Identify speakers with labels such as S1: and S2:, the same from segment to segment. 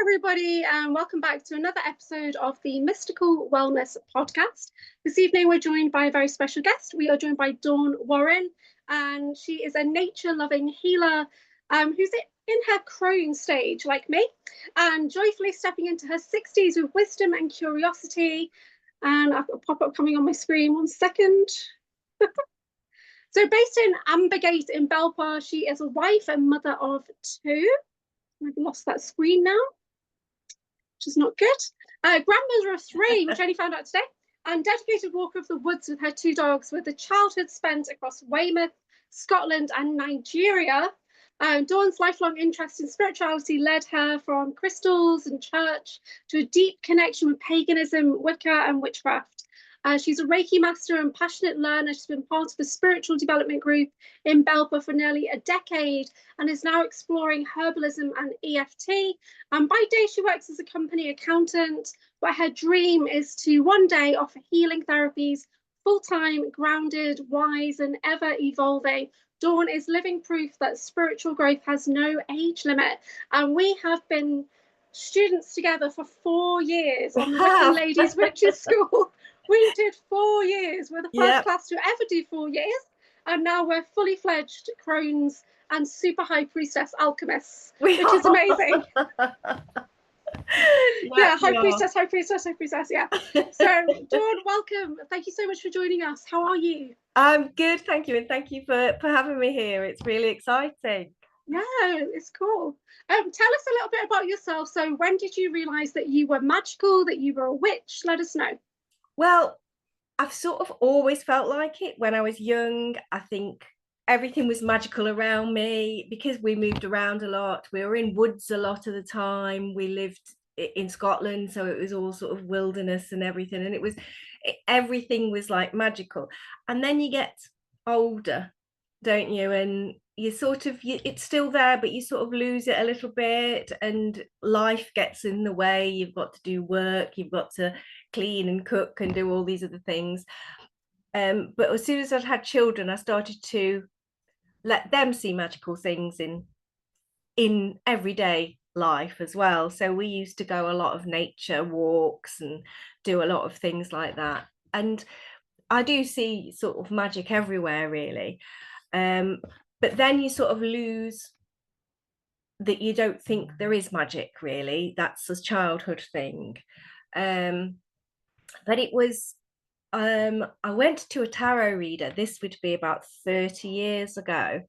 S1: everybody, and welcome back to another episode of the Mystical Wellness Podcast. This evening, we're joined by a very special guest. We are joined by Dawn Warren, and she is a nature-loving healer who's in her Crone stage, like me, and joyfully stepping into her 60s with wisdom and curiosity. And I've got a pop-up coming on my screen. One second. So based in Ambergate in Belper, she is a wife and mother of two. I've lost that screen now, which is not good. Grandmother of three, which I only found out today, and dedicated walker of the woods with her two dogs, with a childhood spent across Weymouth, Scotland, and Nigeria. Dawn's lifelong interest in spirituality led her from crystals and church to a deep connection with paganism, Wicca, and witchcraft. She's a Reiki Master and passionate learner. She's been part of a spiritual development group in Belper for nearly a decade and is now exploring herbalism and EFT. And by day, she works as a company accountant, but her dream is to one day offer healing therapies, full-time, grounded, wise, and ever-evolving. Dawn is living proof that spiritual growth has no age limit. And we have been students together for 4 years on the Wicca Ladies Witches School. We did 4 years. We're the first class to ever do 4 years. And now we're fully fledged Crones and super high priestess alchemists, which is amazing. High priestess, yeah. So Dawn, welcome. Thank you so much for joining us. How are you?
S2: I'm good, thank you. And thank you for having me here. It's really exciting.
S1: Yeah, it's cool. Tell us a little bit about yourself. So when did you realise that you were magical, that you were a witch? Let us know.
S2: Well, I've sort of always felt like it. When I was young, I think everything was magical around me because we moved around a lot. We were in woods a lot of the time. We lived in Scotland, so it was all sort of wilderness and everything. And everything was like magical. And then you get older, don't you? And you sort of, it's still there, but you sort of lose it a little bit, and life gets in the way. You've got to do work, you've got to clean and cook and do all these other things. But as soon as I'd had children, I started to let them see magical things in everyday life as well. So we used to go a lot of nature walks and do a lot of things like that. And I do see sort of magic everywhere, really. But then you sort of lose that. You don't think there is magic, really. That's a childhood thing. But it was, I went to a tarot reader. This would be about 30 years ago.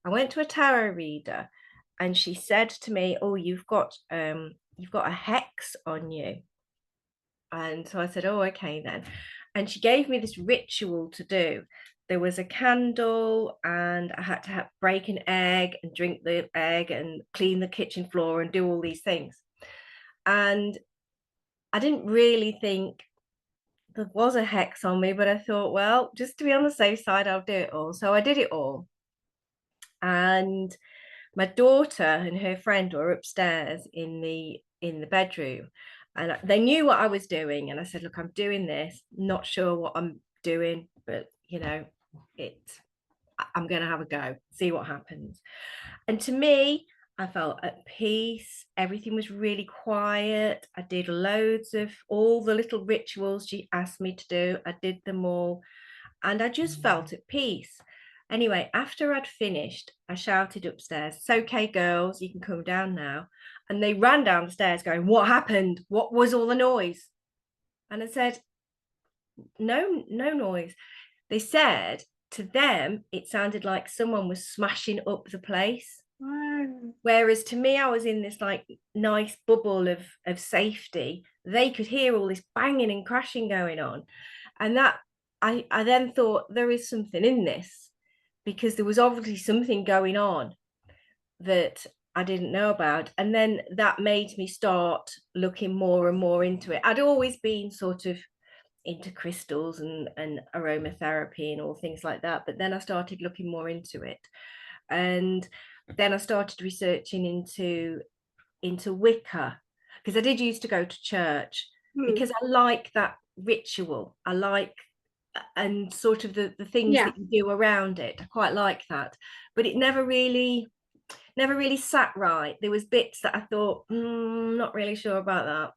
S2: I went to a tarot reader and she said to me, "Oh, you've got a hex on you." And so I said, "Oh, okay then." And she gave me this ritual to do. There was a candle and I had to break an egg and drink the egg and clean the kitchen floor and do all these things. And I didn't really think there was a hex on me, but I thought, well, just to be on the safe side, I'll do it all. So I did it all. And my daughter and her friend were upstairs in the bedroom, and they knew what I was doing. And I said, "Look, I'm doing this, not sure what I'm doing, but I'm gonna have a go, see what happens." And to me, I felt at peace. Everything was really quiet. I did loads of all the little rituals she asked me to do. I did them all, and I just felt at peace. Anyway, after I'd finished, I shouted upstairs, "It's okay, girls, you can come down now." And they ran down the stairs going, "What happened? What was all the noise?" And I said, no noise. They said to them, it sounded like someone was smashing up the place.
S1: Wow.
S2: Whereas to me, I was in this like nice bubble of safety. They could hear all this banging and crashing going on. And that I then thought, there is something in this, because there was obviously something going on that I didn't know about. And then that made me start looking more and more into it. I'd always been sort of into crystals and aromatherapy and all things like that, but then I started looking more into it. And then I started researching into Wicca, because I did used to go to church because I like that ritual. I like, and sort of the things that you do around it. I quite like that, but it never really never really sat right. There was bits that I thought, not really sure about that.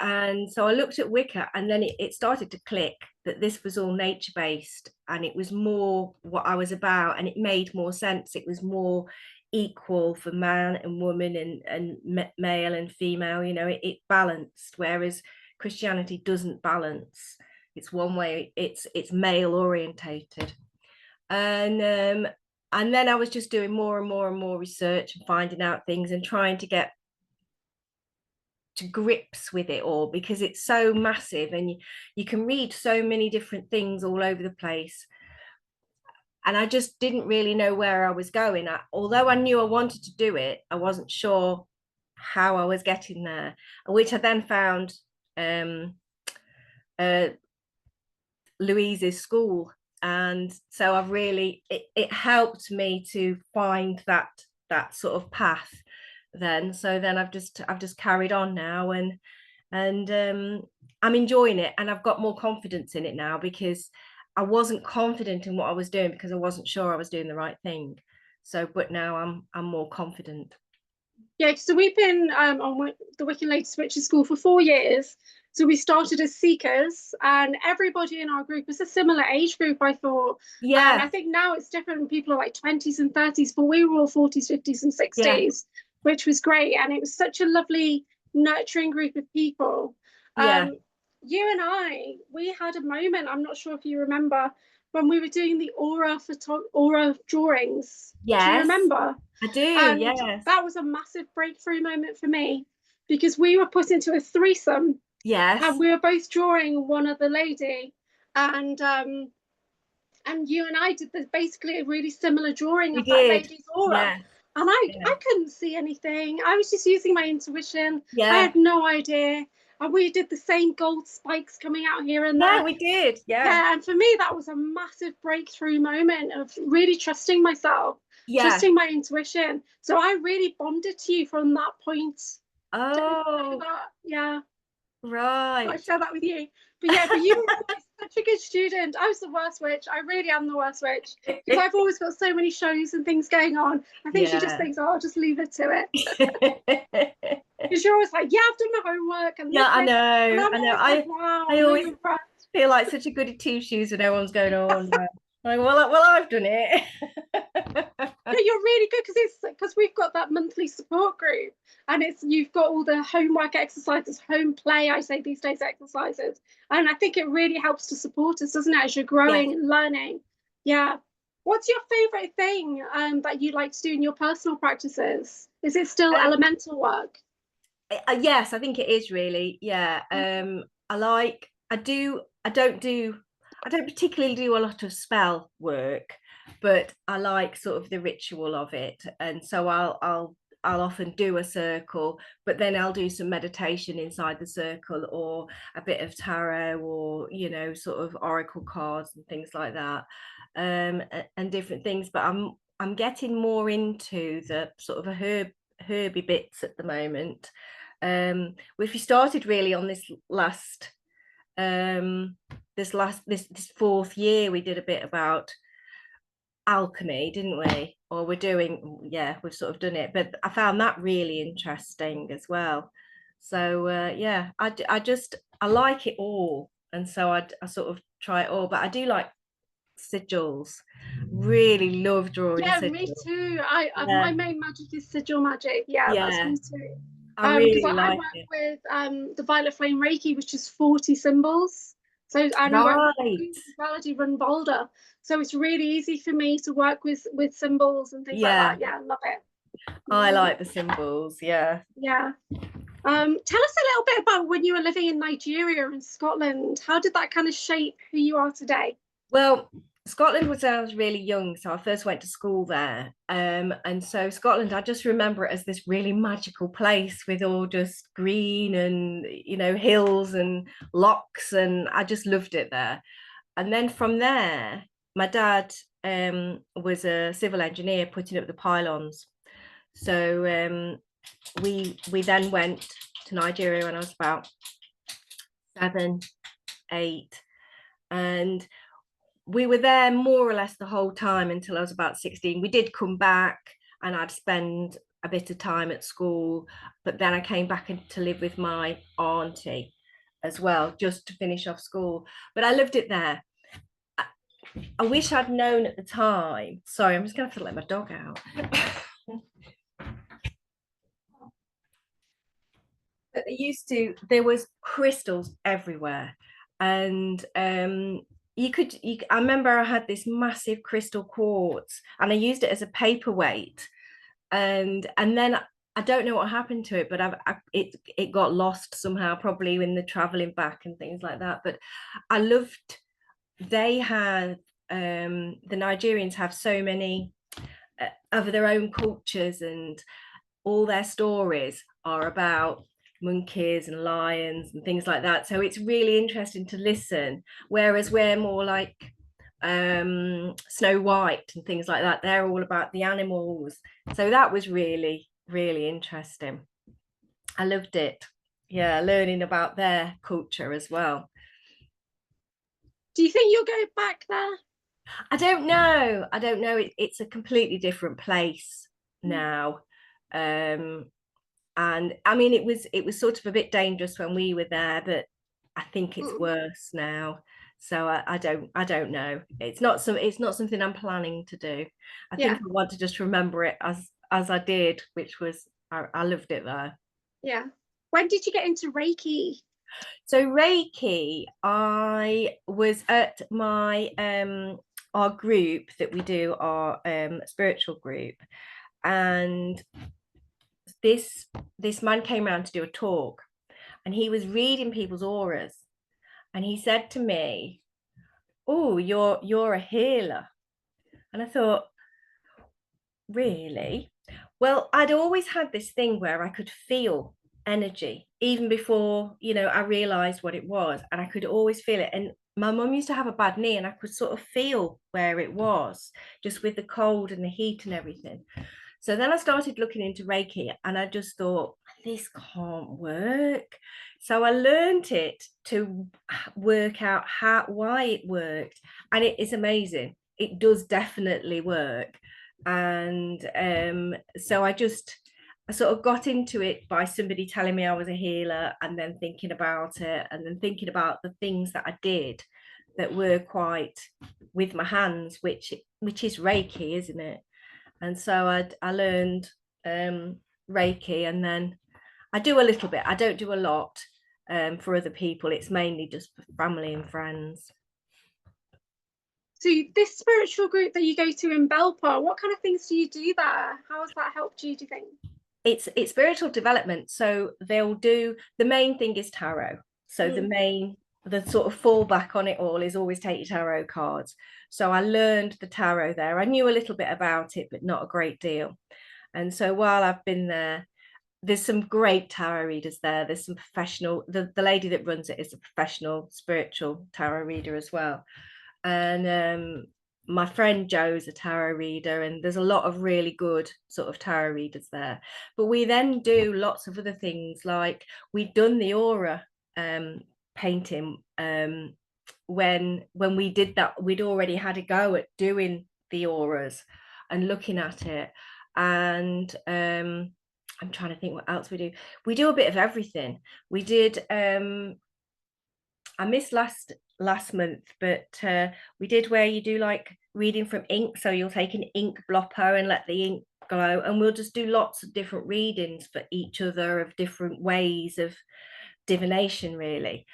S2: And so I looked at Wicca, and then it started to click that this was all nature based, and it was more what I was about, and it made more sense. It was more equal for man and woman, and male and female, you know, it balanced, whereas Christianity doesn't balance. It's one way, it's male orientated. And then I was just doing more and more and more research and finding out things and trying to get to grips with it all, because it's so massive, and you can read so many different things all over the place. And I just didn't really know where I was going. Although I knew I wanted to do it, I wasn't sure how I was getting there, which I then found Louise's school. And so I've really, it helped me to find that sort of path then. So then I've just carried on now, and I'm enjoying it, and I've got more confidence in it now, because I wasn't confident in what I was doing because I wasn't sure I was doing the right thing. So but now I'm more confident.
S1: Yeah, so we've been on the Wicked Ladies Witches School for 4 years. So we started as seekers, and everybody in our group is a similar age group, I thought. And I
S2: Yeah,
S1: think now it's different. People are like 20s and 30s, but we were all 40s, 50s, and
S2: yeah,
S1: 60s, which was great. And it was such a lovely, nurturing group of people.
S2: yeah,
S1: You and we had a moment, I'm not sure if you remember, when we were doing the aura drawings. Do you
S2: yes,
S1: remember?
S2: I do,
S1: And
S2: yes,
S1: that was a massive breakthrough moment for me, because we were put into a threesome, and
S2: yes,
S1: we were both drawing one other lady, and you and I did basically a really similar drawing
S2: we
S1: of that
S2: did,
S1: lady's aura.
S2: yeah,
S1: And I
S2: yeah,
S1: couldn't see anything. I was just using my intuition. I
S2: yeah,
S1: had no idea. And we did the same gold spikes coming out here and
S2: yeah,
S1: there.
S2: we did, yeah,
S1: Yeah, and for me, that was a massive breakthrough moment of really trusting myself,
S2: yeah.
S1: trusting my intuition. So I really bonded to you from that point. Don't know if you know
S2: Oh,
S1: that. Yeah, I
S2: right.
S1: share that with you. But yeah, but you were always such a good student. I was the worst witch. I really am the worst witch, because I've always got so many shows and things going on. I think she just
S2: Yeah.
S1: thinks, oh, I'll just leave it to it. Because you're always like, yeah, I've done my homework and
S2: Yeah,
S1: this,
S2: I
S1: this. And
S2: know.
S1: I'm
S2: I know.
S1: always like, wow,
S2: I
S1: I'm really
S2: always
S1: impressed.
S2: feel like such a goody two shoes when everyone's going on. Like, well, I've done it.
S1: No, you're really good, because we've got that monthly support group, and you've got all the homework exercises, home play, I say these days, exercises, and I think it really helps to support us, doesn't it, as you're
S2: Yes.
S1: growing and learning. Yeah. What's your favorite thing that you like to do in your personal practices? Is it still
S2: Um,
S1: elemental work?
S2: yes, I think it is really. Yeah. I don't particularly do a lot of spell work, but I like sort of the ritual of it. And so I'll often do a circle, but then I'll do some meditation inside the circle, or a bit of tarot, or sort of oracle cards and things like that. And different things. But I'm getting more into the sort of a herby bits at the moment. Which we started really on this fourth year. We did a bit about alchemy, didn't we? Or we've sort of done it, but I found that really interesting as well. So yeah, I like it all, and so I sort of try it all. But I do like sigils. Really love drawing
S1: Yeah, me
S2: sigils.
S1: too. My
S2: Yeah,
S1: main magic is sigil magic. Yeah, that's
S2: yeah,
S1: me too.
S2: I
S1: Because
S2: really
S1: I
S2: like
S1: work
S2: it.
S1: with the Violet Flame Reiki, which is 40 symbols. So, and I work with
S2: Right.
S1: Runes as well. I do Run Boulder. So it's really easy for me to work with symbols and things like
S2: Yeah,
S1: that. Yeah, I love it.
S2: I
S1: Mm,
S2: like the symbols. Yeah.
S1: yeah. Tell us a little bit about when you were living in Nigeria and Scotland. How did that kind of shape who you are today?
S2: Well, Scotland was when I was really young, so I first went to school there. And so Scotland, I just remember it as this really magical place with all just green and hills and lochs, and I just loved it there. And then from there, my dad was a civil engineer putting up the pylons. So we then went to Nigeria when I was about 7, 8, and we were there more or less the whole time until I was about 16. We did come back, and I'd spend a bit of time at school, but then I came back to live with my auntie as well, just to finish off school. But I loved it there. I wish I'd known at the time. Sorry, I'm just going to have to let my dog out. But there was crystals everywhere. And I remember I had this massive crystal quartz and I used it as a paperweight. And then I don't know what happened to it, but it got lost somehow, probably in the traveling back and things like that. But I loved, they had, the Nigerians have so many of their own cultures, and all their stories are about monkeys and lions and things like that. So it's really interesting to listen. Whereas we're more like Snow White and things like that. They're all about the animals. So that was really, really interesting. I loved it. Yeah, learning about their culture as well.
S1: Do you think you'll go back there?
S2: I don't know. It's a completely different place now. And I mean, it was sort of a bit dangerous when we were there, but I think it's worse now. So I don't know. It's not something I'm planning to do. I think I want to just remember it as I did, which was I loved it there.
S1: Yeah. When did you get into Reiki?
S2: So Reiki, I was at my our group that we do, our spiritual group, and this man came around to do a talk, and he was reading people's auras, and he said to me, "Oh, you're a healer." And I thought, really? Well, I'd always had this thing where I could feel energy even before, I realized what it was, and I could always feel it. And my mum used to have a bad knee, and I could sort of feel where it was, just with the cold and the heat and everything. So then I started looking into Reiki, and I just thought, this can't work. So I learned it to work out why it worked, and it is amazing. It does definitely work. And so I sort of got into it by somebody telling me I was a healer, and then thinking about it, and then thinking about the things that I did that were quite with my hands, which is Reiki, isn't it? And so I learned Reiki, and then I do a little bit. I don't do a lot for other people. It's mainly just for family and friends.
S1: So this spiritual group that you go to in Belper, what kind of things do you do there? How has that helped you, do you think?
S2: It's spiritual development. So they'll do, the main thing is tarot. So the sort of fallback on it all is always take your tarot cards. So I learned the tarot there. I knew a little bit about it, but not a great deal. And so while I've been there, there's some great tarot readers there. There's some professional, the lady that runs it is a professional spiritual tarot reader as well. And my friend Joe's a tarot reader, and there's a lot of really good sort of tarot readers there. But we then do lots of other things, like we'd done the aura painting. When we did that, we'd already had a go at doing the auras and looking at it. And I'm trying to think what else we do. We do a bit of everything. We did I missed last month, but we did where you do like reading from ink. So you'll take an ink blopper and let the ink glow, and we'll just do lots of different readings for each other of different ways of divination, really.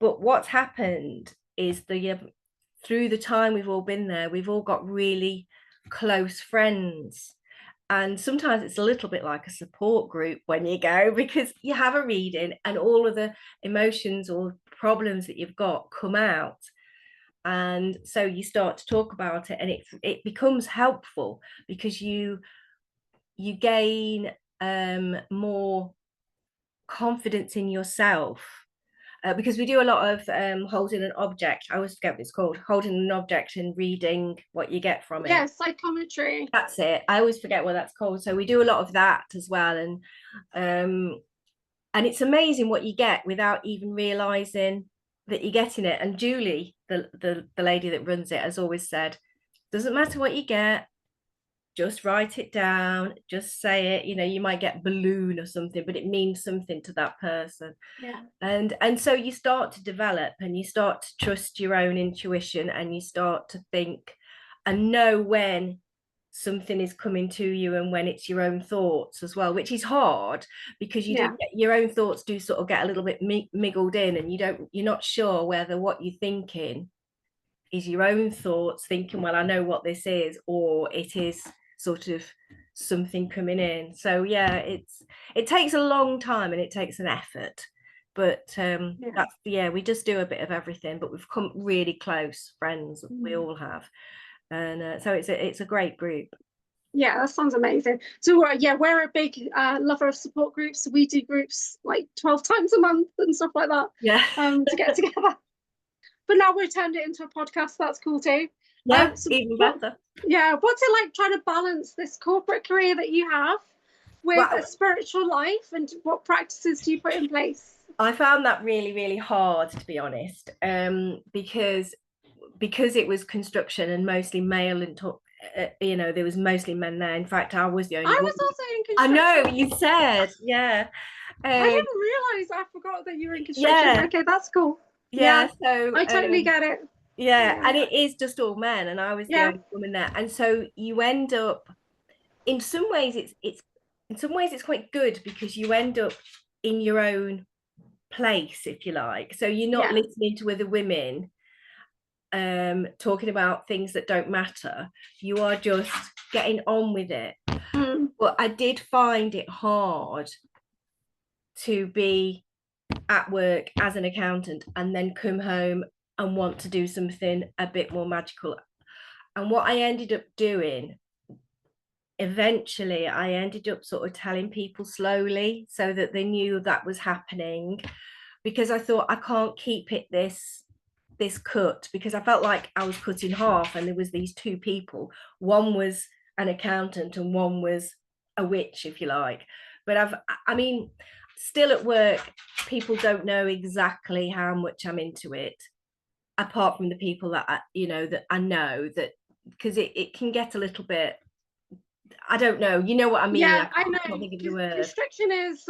S2: But what's happened is through the time we've all been there, we've all got really close friends. And sometimes it's a little bit like a support group when you go, because you have a reading and all of the emotions or problems that you've got come out. And so you start to talk about it, and it becomes helpful because you gain more confidence in yourself. Because we do a lot of holding an object. I always forget what it's called, holding an object and reading what you get from it.
S1: Yeah, psychometry.
S2: That's it. I always forget what that's called. So we do a lot of that as well. And it's amazing what you get without even realizing that you're getting it. And Julie, the lady that runs it, has always said, doesn't matter what you get, just write it down, just say it. You know, you might get balloon or something, but it means something to that person.
S1: Yeah.
S2: And so you start to develop, and you start to trust your own intuition, and you start to think and know when something is coming to you and when it's your own thoughts as well, which is hard because you do get, your own thoughts do sort of get a little bit miggled in, and you're not sure whether what you're thinking is your own thoughts thinking, well, I know what this is, or it is sort of something coming in. So yeah, it takes a long time and it takes an effort, but that's, yeah, we just do a bit of everything, but we've come really close friends, we all have. And so it's a great group.
S1: Yeah, that sounds amazing. So yeah, we're a big lover of support groups. So we do groups like 12 times a month and stuff like that.
S2: Yeah.
S1: To get together. But now we've turned it into a podcast. That's cool too.
S2: Yeah, so even better.
S1: Yeah, what's it like trying to balance this corporate career that you have with a spiritual life, and what practices do you put in place?
S2: I found that really, really hard, to be honest, because it was construction and mostly male, and you know, there was mostly men there. In fact, I was the only
S1: I
S2: one.
S1: was also in construction.
S2: I know, you said, yeah.
S1: I didn't realize, I forgot that you were in construction.
S2: Yeah.
S1: Okay, that's cool.
S2: Yeah, so
S1: I totally get it.
S2: Yeah, and it is just all men, and I was the only woman there. And so you end up, in some ways it's quite good, because you end up in your own place, if you like. So you're not listening to other women talking about things that don't matter. You are just getting on with it. But I did find it hard to be at work as an accountant and then come home and want to do something a bit more magical. And what I ended up doing, eventually I ended up sort of telling people slowly so that they knew that was happening, because I thought, I can't keep it this cut, because I felt like I was cut in half, and there was these two people. One was an accountant and one was a witch, if you like. But I mean, still at work, people don't know exactly how much I'm into it, apart from the people that that I know, that because it can get a little bit, I don't know, you know what I mean?
S1: Yeah, I know. Constriction is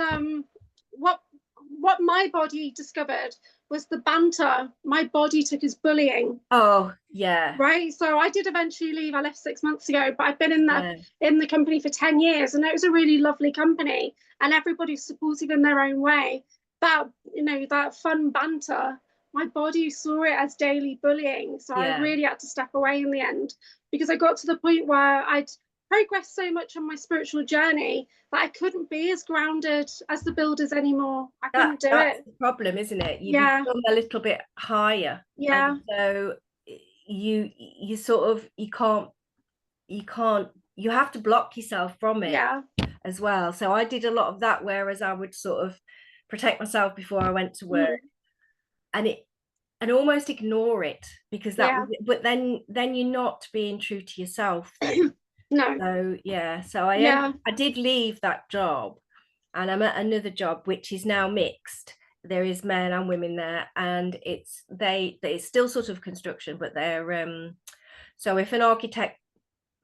S1: what my body discovered was the banter my body took as bullying.
S2: Oh yeah.
S1: Right. So I did eventually leave. I left 6 months ago, but I've been in the company for 10 years, and it was a really lovely company, and everybody's supportive in their own way. But that fun banter, my body saw it as daily bullying. So I really had to step away in the end, because I got to the point where I'd progressed so much on my spiritual journey that I couldn't be as grounded as the builders anymore. I couldn't do
S2: that's
S1: it.
S2: the problem, isn't it? You become a little bit higher.
S1: Yeah.
S2: And so you sort of, you have to block yourself from it as well. So I did a lot of that, whereas I would sort of protect myself before I went to work, and almost ignore it, because that was it. But then you're not being true to yourself then.
S1: No.
S2: So I did leave that job, and I'm at another job which is now mixed. There is men and women there, and it's still sort of construction, but they're so if an architect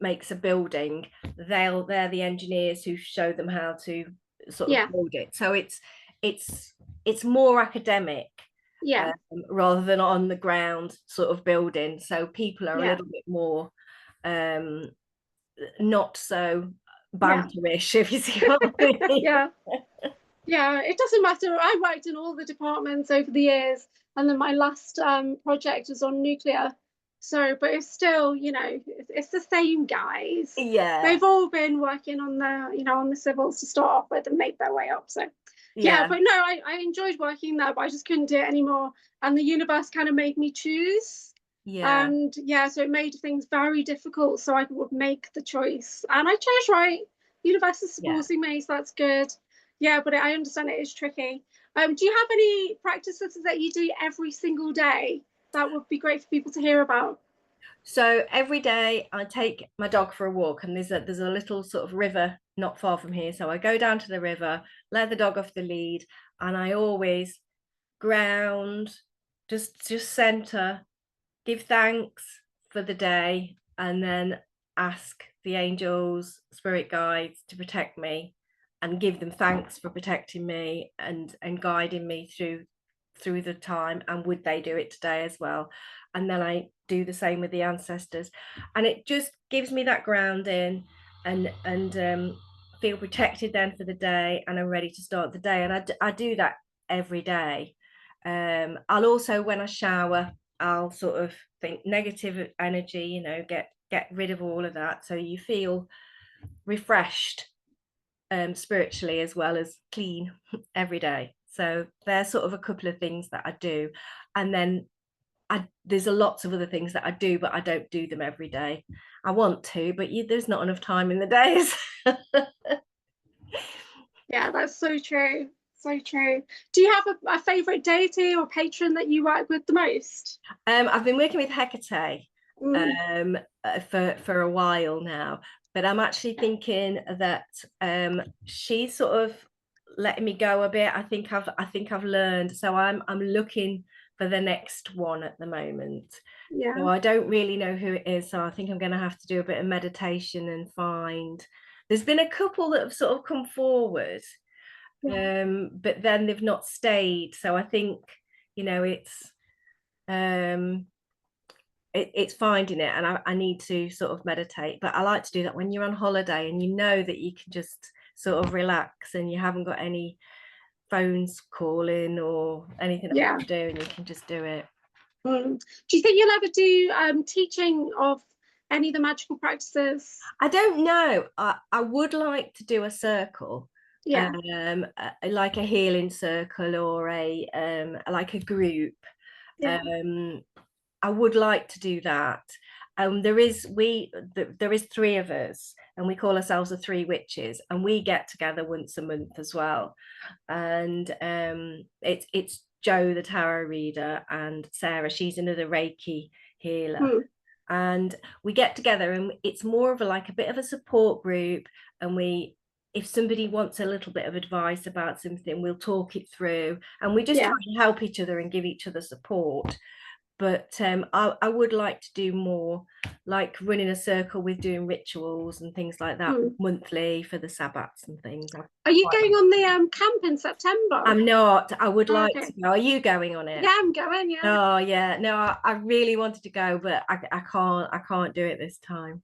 S2: makes a building, they're the engineers who show them how to sort of build it. So it's more academic, rather than on the ground sort of building. So people are a little bit more not so banterish, if you see what I mean.
S1: Yeah, it doesn't matter. I worked in all the departments over the years, and then my last project was on nuclear. So, but it's still, it's the same guys.
S2: Yeah,
S1: they've all been working on the civils to start off with and make their way up. So but no, I enjoyed working there, but I just couldn't do it anymore, and the universe kind of made me choose. And so it made things very difficult, so I would make the choice, and I chose right. Universe is supporting me, so that's good. But I understand it is tricky. Do you have any practices that you do every single day that would be great for people to hear about?
S2: So every day I take my dog for a walk, and there's a little sort of river not far from here. So I go down to the river, let the dog off the lead, and I always ground, just center, give thanks for the day, and then ask the angels, spirit guides to protect me and give them thanks for protecting me and guiding me through the time, and would they do it today as well? And then I do the same with the ancestors, and it just gives me that grounding and feel protected then for the day, and I'm ready to start the day. And I do that every day. I'll also, when I shower, I'll sort of think negative energy, you know, get rid of all of that, so you feel refreshed spiritually as well as clean every day. So there's sort of a couple of things that I do, and then there's a lots of other things that I do, but I don't do them every day. I want to, but there's not enough time in the days.
S1: Yeah, that's so true. So true. Do you have a favorite deity or patron that you work with the most?
S2: I've been working with Hecate for a while now, but I'm actually thinking that she's sort of letting me go a bit. I think I've learned, so I'm looking for the next one at the moment.
S1: Yeah.
S2: So I don't really know who it is, so I think I'm going to have to do a bit of meditation and find. There's been a couple that have sort of come forward, but then they've not stayed. So I think, you know, it's finding it, and I need to sort of meditate. But I like to do that when you're on holiday and you know that you can just sort of relax and you haven't got any phones calling or anything to do, and you can just do it.
S1: Do you think you'll ever do teaching of any of the magical practices?
S2: I don't know. I would like to do a circle, like a healing circle, or a like a group. I would like to do that. There is 3 of us, and we call ourselves the 3 witches, and we get together once a month as well. And it's Jo, the tarot reader, and Sarah, she's another Reiki healer. And we get together, and it's more of a bit of a support group. And if somebody wants a little bit of advice about something, we'll talk it through, and we just try and help each other and give each other support. But I would like to do more, like running a circle with doing rituals and things like that monthly for the Sabbats and things.
S1: Are you going on the camp in September?
S2: I'm not. I would like to go. Are you going on it?
S1: Yeah, I'm going. Yeah.
S2: Oh yeah. No, I really wanted to go, but I can't do it this time.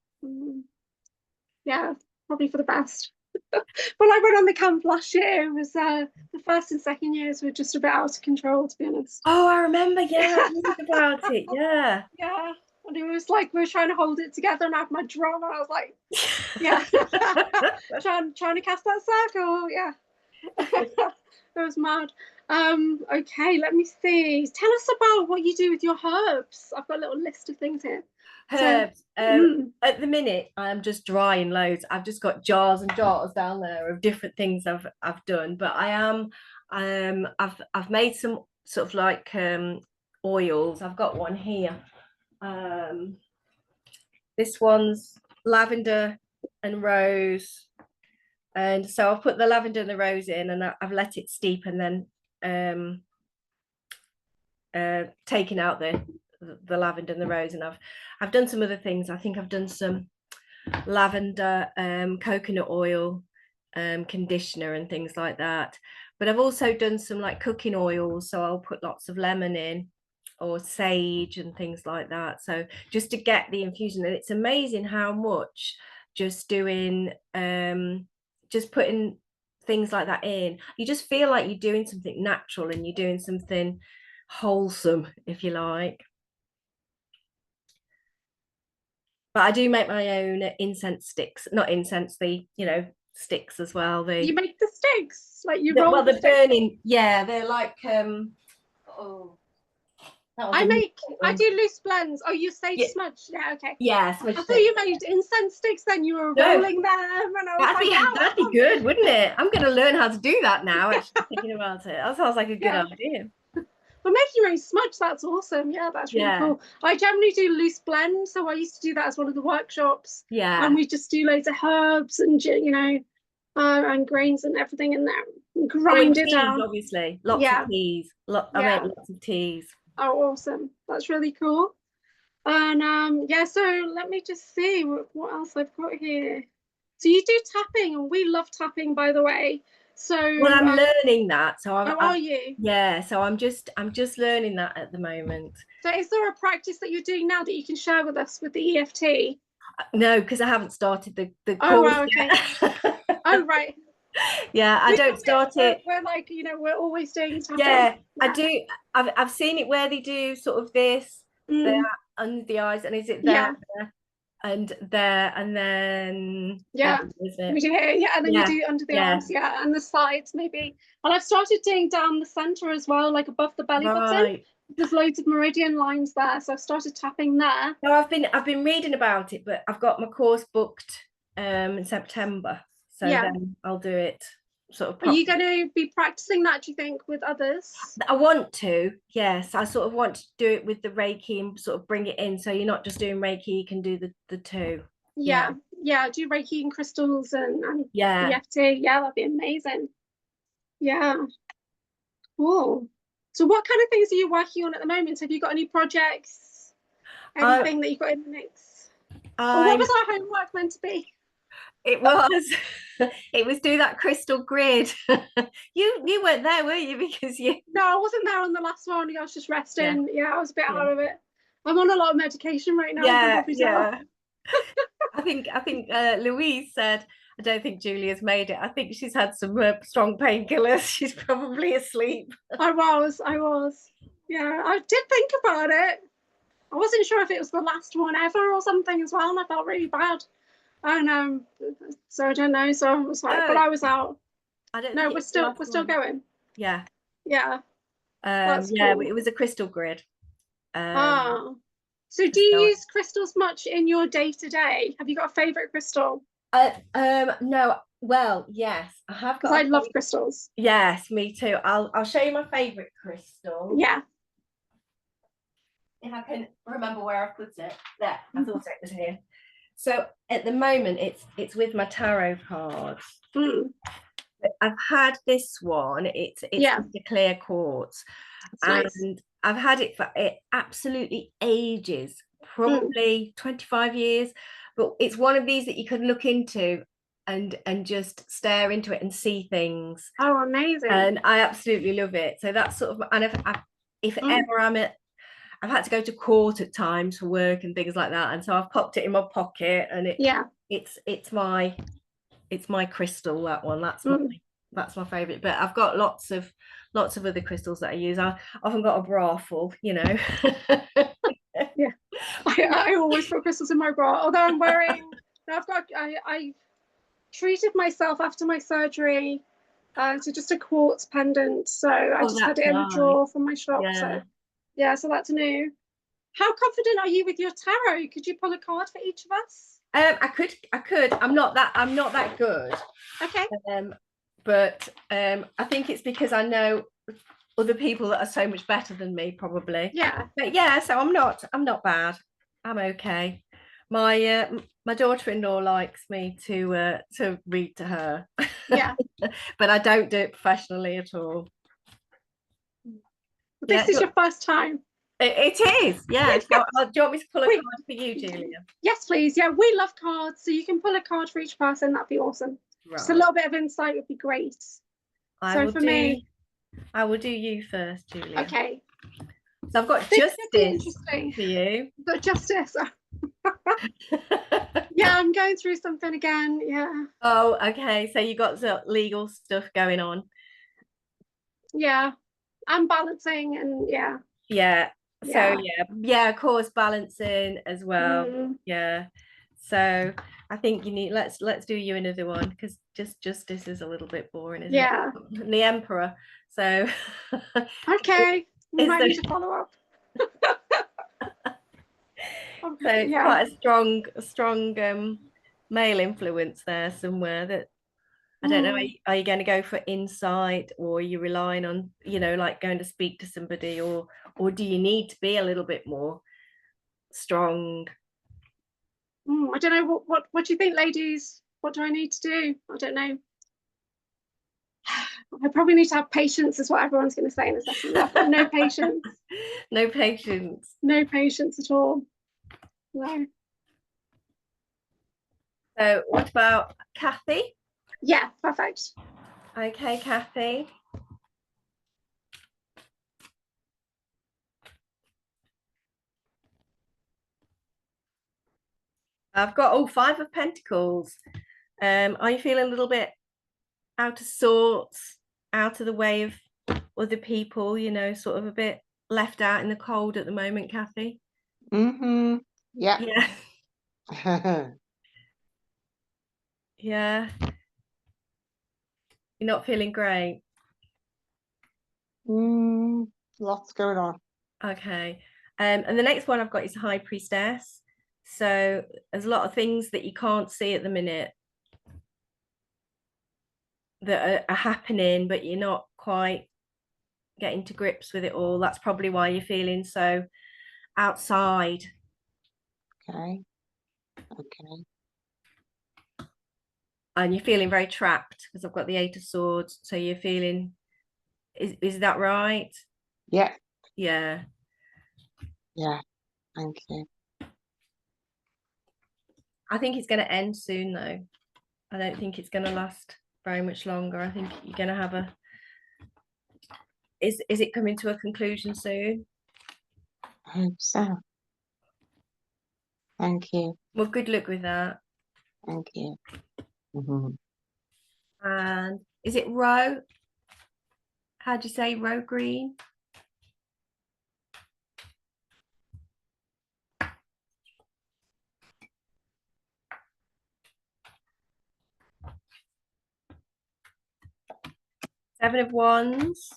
S1: Yeah, probably for the best. When I went on the camp last year, it was the first and second years were just a bit out of control, to be honest.
S2: Oh, I remember. Yeah, I heard about it. Yeah.
S1: Yeah. And it was like we were trying to hold it together and have my drum, and I was like, yeah, trying to cast that circle. Yeah. It was mad. Okay, let me see. Tell us about what you do with your herbs. I've got a little list of things here.
S2: Herbs. At the minute, I'm just drying loads. I've just got jars and jars down there of different things I've done. But I am I've made some sort of like oils. I've got one here. This one's lavender and rose, and so I've put the lavender and the rose in, and I've let it steep, and then taken out the lavender and the rose, and I've done some other things. I think I've done some lavender coconut oil conditioner and things like that, but I've also done some like cooking oils, so I'll put lots of lemon in, or sage and things like that, so just to get the infusion. And it's amazing how much just doing just putting things like that in, you just feel like you're doing something natural and you're doing something wholesome, if you like. But I do make my own incense sticks, not incense, the sticks as well.
S1: You make the sticks, like you roll.
S2: Well,
S1: the
S2: burning, yeah, they're like
S1: I do loose blends. Oh, you say smudge? Yeah, okay.
S2: Yeah, smudge.
S1: I thought you made incense sticks, then you were rolling them, and I was
S2: that'd be good, wouldn't it? I'm going to learn how to do that now. Actually, thinking about it, that sounds like a good idea.
S1: But making your own smudge, that's awesome. Yeah, that's really cool. I generally do loose blend, so I used to do that as one of the workshops.
S2: Yeah.
S1: And we just do loads of herbs and and grains and everything in there. And grind it down.
S2: Obviously, lots of teas. I make lots of teas.
S1: Oh, awesome! That's really cool. And yeah, so let me just see what else I've got here. So you do tapping, and we love tapping, by the way. So
S2: Well, I'm learning that. So
S1: how are you?
S2: yeah, so I'm just learning that at the moment.
S1: So is there a practice that you're doing now that you can share with us with the EFT?
S2: No, because I haven't started the
S1: Oh
S2: course
S1: wow, okay.
S2: yet.
S1: Oh right.
S2: Yeah, I
S1: We
S2: don't
S1: love it.
S2: start it.
S1: We're like, we're always doing tapping.
S2: Yeah, I
S1: Yeah.
S2: do. I've seen it where they do sort of this, there,
S1: Mm,
S2: under the eyes, and is it there
S1: yeah.
S2: and there and then
S1: Yeah.
S2: down, is it?
S1: We do here, yeah, and then you
S2: Yeah,
S1: do under the
S2: yeah,
S1: arms, yeah, and the sides maybe. And I've started doing down the center as well, like above the belly button.
S2: right.
S1: There's loads of meridian lines there, so I've started tapping there.
S2: No, I've been reading about it, but I've got my course booked in September, so
S1: Yeah.
S2: then I'll do it sort of
S1: Are you
S2: properly.
S1: going to be practicing that, do you think, with others?
S2: I want to, yes. I sort of want to do it with the Reiki and sort of bring it in. So you're not just doing Reiki, you can do the two. Yeah.
S1: Yeah. Yeah. Do Reiki and crystals and
S2: Yeah.
S1: EFT. Yeah, that'd be amazing. Yeah. Cool. So what kind of things are you working on at the moment? Have you got any projects?
S2: I
S1: Anything that you've got in the mix? Or what
S2: I'm
S1: was our homework meant to be?
S2: it was it was do that crystal grid. You weren't there, were you? Because you
S1: No, I wasn't there on the last one. I was just
S2: yeah,
S1: resting. Yeah, I was a bit
S2: yeah.
S1: out of it. I'm on a lot of medication right now, you can
S2: Yeah,
S1: probably tell.
S2: yeah. I think Louise said, I don't think Julia's made it. I think she's had some strong painkillers. She's probably asleep.
S1: I was. Yeah, I did think about it. I wasn't sure if it was the last one ever or something as well, and I felt really bad. And so I don't know. So I was like, but
S2: No,
S1: I was out.
S2: I don't
S1: No,
S2: think
S1: we're
S2: it's the
S1: still
S2: last
S1: we're still
S2: one.
S1: going.
S2: Yeah.
S1: Yeah, that's
S2: Yeah,
S1: cool.
S2: it was a crystal grid.
S1: Ah, so do you
S2: So
S1: use crystals much in your day to day? Have you got a favorite crystal?
S2: no, well, yes, I have
S1: Because
S2: got
S1: I
S2: a
S1: love
S2: favorite.
S1: crystals.
S2: Yes, me too. I'll show you my favorite crystal
S1: Yeah.
S2: if I can remember where I put it. There, I thought it was here. So at the moment, it's with my tarot cards.
S1: Mm,
S2: I've had this one. It's
S1: yeah,
S2: just a clear quartz,
S1: it's nice.
S2: and I've had it for absolutely ages,
S1: Mm.
S2: probably 25 years. But it's one of these that you can look into and just stare into it and see things.
S1: Oh, amazing.
S2: And I absolutely love it. So that's sort of, and if
S1: Mm,
S2: ever I've had to go to court at times for work and things like that, and so I've popped it in my pocket, and
S1: yeah.
S2: it's my crystal. That one,
S1: Mm,
S2: that's my favorite. But I've got lots of other crystals that I use. I often got a bra full.
S1: yeah. I always put crystals in my bra. Although I'm wearing, I've got, I treated myself after my surgery to just a quartz pendant. So I
S2: Oh,
S1: just had
S2: that's
S1: it in a
S2: nice.
S1: drawer from my shop. So
S2: Yeah.
S1: yeah, so that's new. How confident are you with your tarot? Could you pull a card for each of us?
S2: I could. I'm not that good.
S1: Okay.
S2: Um, but I think it's because I know other people that are so much better than me, probably.
S1: Yeah.
S2: But yeah, so I'm not bad. I'm okay. My daughter-in-law likes me to read to her,
S1: Yeah.
S2: but I don't do it professionally at all. Yeah,
S1: This is your first time.
S2: it is. Yeah. Do you want me to pull a
S1: Wait,
S2: card for you, Julia?
S1: yes, please. Yeah, we love cards. So you can pull a card for each person. That'd be awesome. Just a
S2: Right.
S1: little bit of insight would be great.
S2: I
S1: So
S2: will
S1: for
S2: do.
S1: me,
S2: I will do you first, Julia.
S1: okay.
S2: So I've got
S1: This could be
S2: justice
S1: interesting.
S2: for you.
S1: But justice. Yeah, I'm going through something again. Yeah.
S2: Oh, okay. So you got the legal stuff going on.
S1: Yeah. I'm balancing and yeah.
S2: Yeah. So
S1: Yeah.
S2: yeah, of course, balancing as well.
S1: Mm,
S2: Yeah. So I think you need let's do you another one because just justice is a little bit boring, isn't it?
S1: yeah.
S2: And the emperor. So
S1: Okay. We
S2: is
S1: might
S2: there
S1: need to follow up.
S2: so it's
S1: Yeah.
S2: quite a strong male influence there somewhere that I don't know.
S1: Mm.
S2: Are you going to go for insight, or are you relying on, like going to speak to somebody, or do you need to be a little bit more strong?
S1: I don't know what do you think, ladies? What do I need to do? I don't know. I probably need to have patience, is what everyone's going to say in a second. I've got no patience,
S2: No patience.
S1: no patience at all. No.
S2: So what about Kathy?
S1: Yeah, perfect.
S2: Okay, Kathy. I've got all 5 of Pentacles. Are you feeling a little bit out of sorts, out of the way of other people, you know, sort of a bit left out in the cold at the moment, Kathy?
S3: Mm-hmm. Yeah.
S2: Yeah. Yeah. You're not feeling great.
S3: Lots going on.
S2: Okay. And the next one I've got is High Priestess. So there's a lot of things that you can't see at the minute that are happening, but you're not quite getting to grips with it all. That's probably why you're feeling so outside.
S3: Okay. Okay.
S2: And you're feeling very trapped because I've got the 8 of Swords. So you're feeling, is that right?
S3: Yeah.
S2: Yeah.
S3: Yeah. Thank you.
S2: I think it's going to end soon, though. I don't think it's going to last very much longer. I think you're going to have a... Is it coming to a conclusion soon?
S3: I hope so. Thank you.
S2: Well, good luck with that.
S3: Thank you. Mm-hmm.
S2: And is it Roe? How do you say Roe Green? Seven of Wands.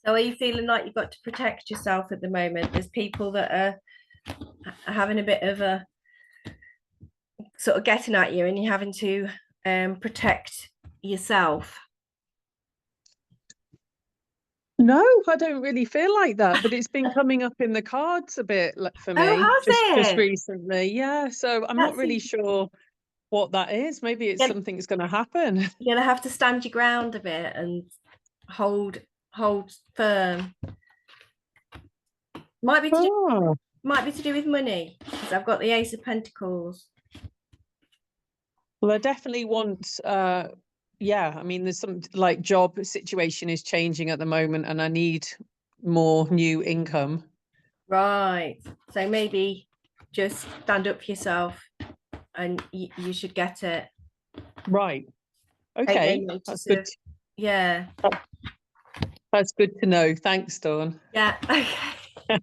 S2: So are you feeling like you've got to protect yourself at the moment? There's people that are having a bit of a sort of getting at you, and you're having to protect yourself.
S4: No, I don't really feel like that, but it's been coming up in the cards a bit for me.
S2: Oh, has
S4: just
S2: it?
S4: recently. Yeah, so I'm not really sure what that is. Maybe it's something that's going to happen.
S2: You're going to have to stand your ground a bit and hold firm. Might be to do with money, because I've got the Ace of Pentacles.
S4: Well, I definitely want yeah, I mean, there's some like job situation is changing at the moment and I need more new income.
S2: Right. So maybe just stand up for yourself and you should get it.
S4: Right. Okay. That's good.
S2: Yeah.
S4: That's good to know. Thanks, Dawn.
S2: Yeah. Okay.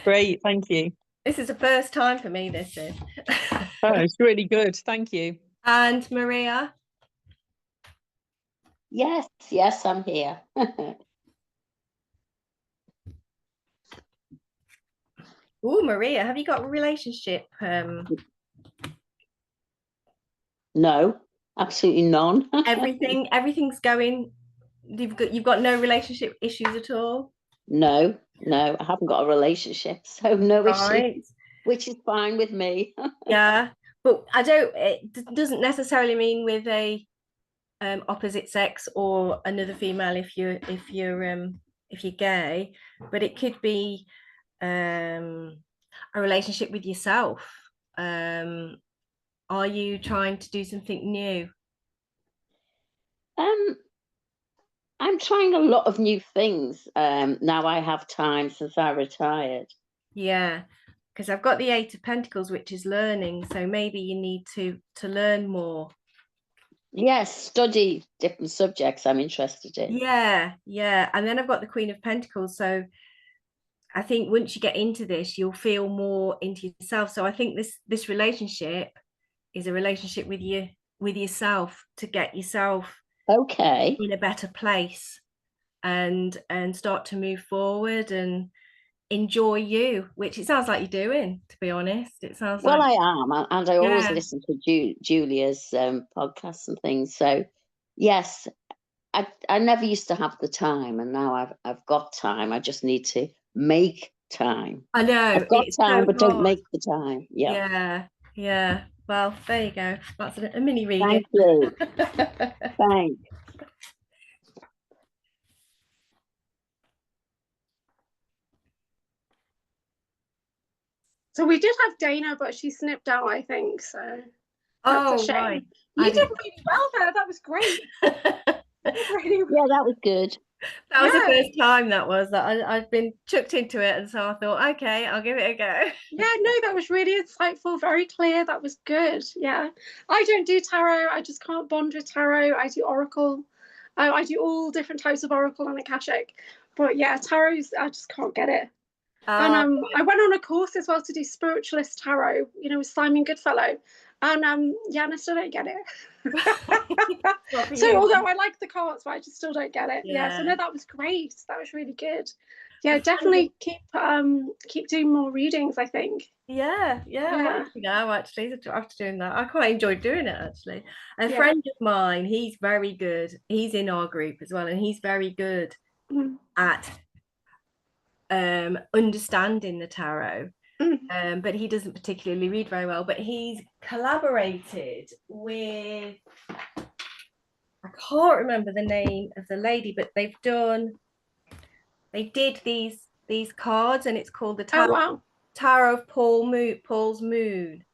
S4: Great. Thank you.
S2: This is the first time for me, this is.
S4: Oh, it's really good. Thank you.
S2: And Maria?
S5: Yes, I'm here.
S2: Oh, Maria, have you got a relationship?
S5: No, absolutely none.
S2: Everything's going. You've got no relationship issues at all?
S5: No, I haven't got a relationship, so no
S2: Right.
S5: issues, which is fine with me.
S2: Yeah, but it doesn't necessarily mean with a opposite sex or another female if you're gay, but it could be a relationship with yourself. Are you trying to do something new?
S5: I'm trying a lot of new things. Now I have time since I retired.
S2: Yeah, because I've got the 8 of Pentacles, which is learning, so maybe you need to learn more.
S5: Yes, study different subjects I'm interested in.
S2: Yeah, and then I've got the Queen of Pentacles, so I think once you get into this, you'll feel more into yourself. So I think this relationship is a relationship with yourself, to get yourself in a better place and start to move forward and enjoy you, which it sounds like you're doing, to be honest. It sounds
S5: well,
S2: like...
S5: I am, and I always listen to Julia's podcasts and things. So yes, I never used to have the time, and now I've got time. I just need to make time.
S2: I know
S5: I've got time,
S2: so
S5: but don't make the time.
S2: Yeah. Well, there you go. That's a mini reading.
S5: Thank you. Thanks.
S1: So we did have Dana, but she snipped out, I think. So that's a
S2: Oh,
S1: shame.
S2: right.
S1: You
S2: I
S1: did really well there. That was great. Really,
S5: Yeah, that was good.
S2: That was the
S1: Yeah.
S2: first time that I'd been chucked into it, and so I thought, okay, I'll give it a go.
S1: yeah, no, that was really insightful, very clear. That was good. Yeah. I don't do tarot. I just can't bond with tarot. I do oracle. I do all different types of oracle and akashic. But yeah, tarot's, I just can't get it. And I went on a course as well to do spiritualist tarot, you know, with Simon Goodfellow. And yeah, and I still don't get it.
S2: Not for
S1: So
S2: you.
S1: although I like the cards, but I just still don't get it. Yeah. So
S2: Yeah.
S1: no, that was great. That was really good. Yeah, definitely keep doing more readings, I think.
S2: Yeah, I
S1: Yeah.
S2: want to now actually after doing that. I quite enjoyed doing it actually. A
S1: Yeah.
S2: friend of mine, he's very good. He's in our group as well, and he's very good
S1: Mm.
S2: at understanding the tarot.
S1: Mm.
S2: But he doesn't particularly read very well. But he's collaborated with, I can't remember the name of the lady, but they did these cards, and it's called the
S1: Oh wow.
S2: Tarot of Paul's Moon.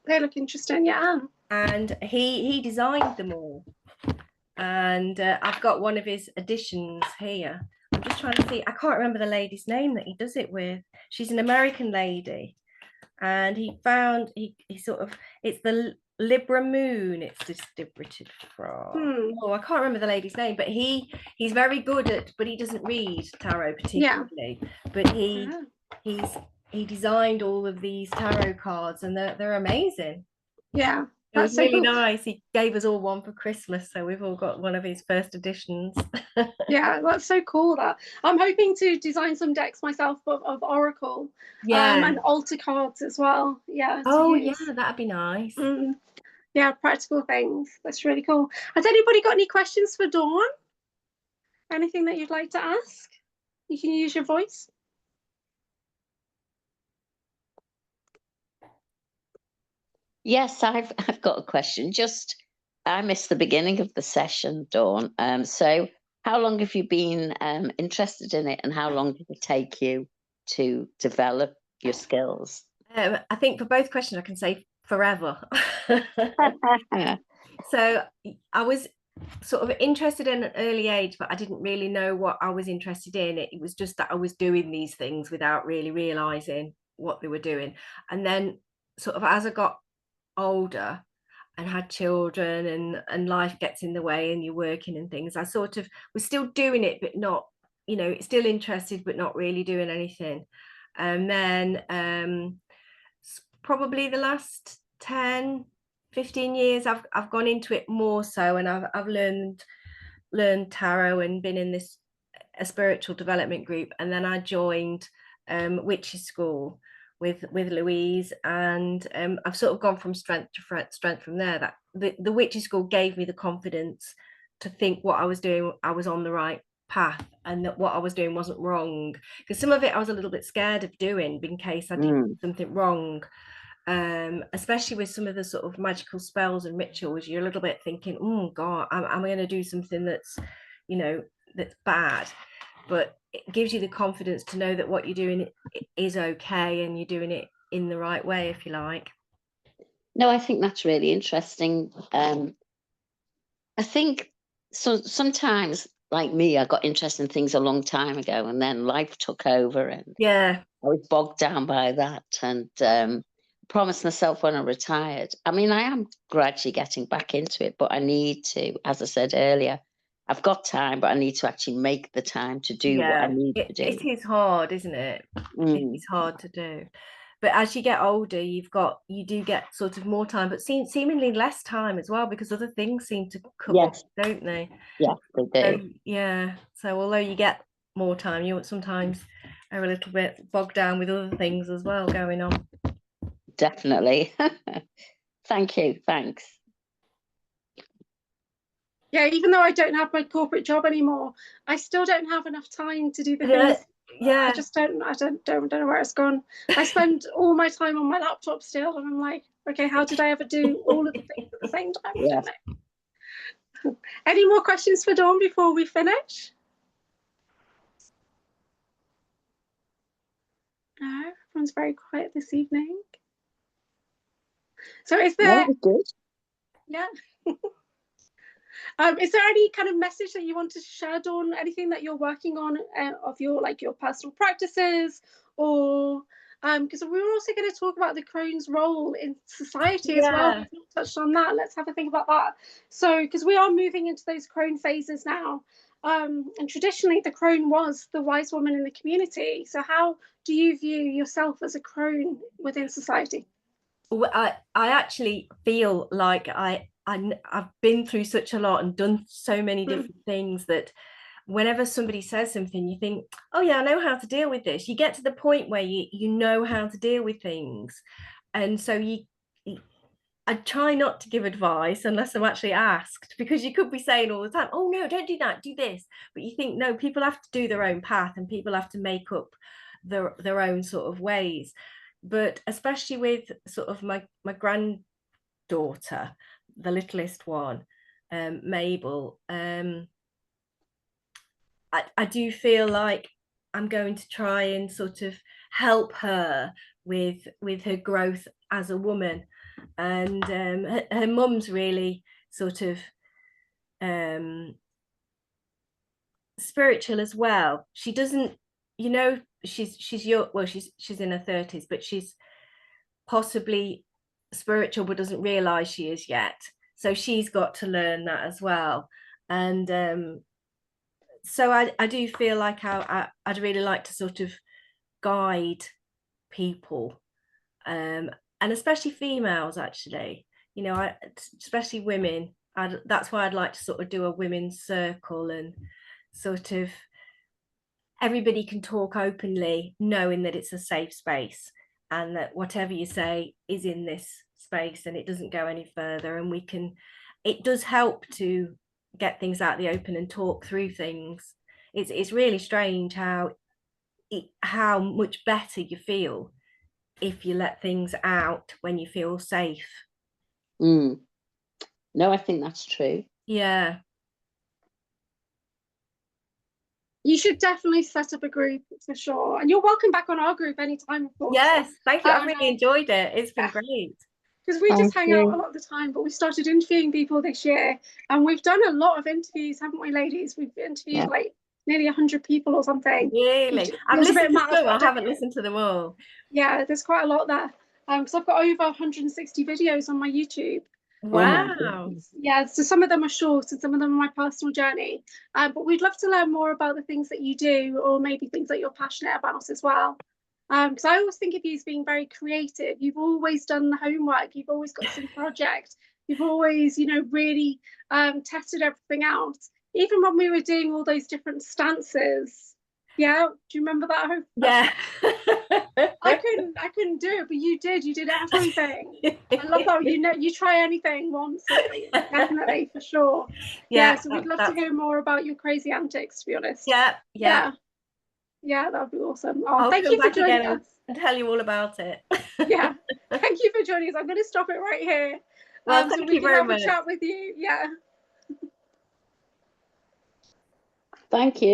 S1: They look interesting, yeah.
S2: And he designed them all. And I've got one of his editions here. I'm just trying to see. I can't remember the lady's name that he does it with. She's an American lady, and he sort of, it's the Libra moon it's distributed from. Oh, I can't remember the lady's name, but he's very good at, but he doesn't read tarot particularly. But he designed all of these tarot cards, and they're amazing.
S1: Yeah.
S2: It was really nice. He gave us all one for Christmas, so we've all got one of his first editions.
S1: Yeah, that's so cool. That I'm hoping to design some decks myself of oracle, and altar cards as well. Yeah.
S2: Oh yeah, that'd be nice.
S1: Yeah, practical things. That's really cool. Has anybody got any questions for Dawn? Anything that you'd like to ask? You can use your voice.
S5: Yes, I've got a question. Just, I missed the beginning of the session, Dawn. So how long have you been interested in it, and how long did it take you to develop your skills?
S2: I think for both questions, I can say forever. So I was sort of interested in an early age, but I didn't really know what I was interested in. It was just that I was doing these things without really realizing what they were doing. And then sort of as I got older and had children, and life gets in the way, and you're working and things, I sort of was still doing it, but not, you know, still interested, but not really doing anything. And then probably the last 10-15 years I've gone into it more so, and I've learned tarot and been in a spiritual development group, and then I joined witchy school with Louise, and I've sort of gone from strength to strength from there. That the witchy school gave me the confidence to think what I was doing, I was on the right path, and that what I was doing wasn't wrong, because some of it I was a little bit scared of doing in case I did something wrong. Especially with some of the sort of magical spells and rituals, you're a little bit thinking, oh God, I'm going to do something that's, you know, that's bad. But it gives you the confidence to know that what you're doing is okay, and you're doing it in the right way, if you like.
S5: No, I think that's really interesting. I think so. Sometimes, like me, I got interested in things a long time ago, and then life took over, and I was bogged down by that, and promised myself when I retired. I mean, I am gradually getting back into it, but I need to, as I said earlier, I've got time, but I need to actually make the time to do what I need to do.
S2: It is hard, isn't it? It is hard to do. But as you get older, you do get sort of more time, but seemingly less time as well, because other things seem to come up, don't they?
S5: Yes, they do.
S2: So, so although you get more time, you sometimes are a little bit bogged down with other things as well going on.
S5: Definitely. Thank you. Thanks.
S1: Yeah, even though I don't have my corporate job anymore, I still don't have enough time to do the things. I just don't know where it's gone. I spend all my time on my laptop still, and I'm like, okay, how did I ever do all of the things at the same time? I don't know. Any more questions for Dawn before we finish? No, everyone's very quiet this evening. So is
S5: No,
S1: there,
S5: it was good.
S1: yeah. Is there any kind of message that you want to share, Dawn? Anything that you're working on of your personal practices, or because we were also going to talk about the Crone's role in society as well. We've not touched on that. Let's have a think about that. So, because we are moving into those Crone phases now, and traditionally the Crone was the wise woman in the community. So, how do you view yourself as a Crone within society?
S2: Well, I actually feel like I've been through such a lot and done so many different things that whenever somebody says something, you think, oh yeah, I know how to deal with this. You get to the point where you know how to deal with things. And so I try not to give advice unless I'm actually asked, because you could be saying all the time, oh no, don't do that, do this. But you think, no, people have to do their own path and people have to make up their own sort of ways. But especially with sort of my granddaughter, the littlest one, Mabel, I do feel like I'm going to try and sort of help her with her growth as a woman. And her mum's really sort of spiritual as well. She doesn't, you know, she's young, well, she's in her 30s, but she's possibly spiritual but doesn't realize she is yet. So she's got to learn that as well. And so I do feel like I'd really like to sort of guide people, and especially females, actually, you know, especially women. That's why I'd like to sort of do a women's circle, and sort of everybody can talk openly, knowing that it's a safe space and that whatever you say is in this space and it doesn't go any further. And it does help to get things out in the open and talk through things. It's really strange how much better you feel if you let things out when you feel safe.
S5: No, I think that's true.
S2: Yeah.
S1: You should definitely set up a group for sure. And you're welcome back on our group anytime, of course.
S2: Yes, thank you. I've really enjoyed it. It's been great.
S1: Because we just hang out a lot of the time, but we started interviewing people this year, and we've done a lot of interviews, haven't we, ladies? We've interviewed like nearly 100 people or something.
S2: Really? I've listened to some, I haven't listened to them all.
S1: Yeah, there's quite a lot there. Because I've got over 160 videos on my YouTube.
S2: Wow.
S1: Yeah, so some of them are short and some of them are my personal journey. But we'd love to learn more about the things that you do, or maybe things that you're passionate about as well. Because I always think of you as being very creative. You've always done the homework. You've always got some project. You've always, you know, really tested everything out. Even when we were doing all those different stances. Yeah, do you remember that?
S2: Yeah.
S1: I couldn't do it, but you did. You did everything. I love that. You try anything once, definitely, for sure. Yeah, so we'd love to hear more about your crazy antics, to be honest. Yeah, that would be awesome. Oh, thank you for joining us.
S2: And tell you all about it.
S1: Yeah, thank you for joining us. I'm going to stop it right here.
S2: Well, thank you very much.
S1: So we can have a chat with you. Yeah.
S5: Thank you.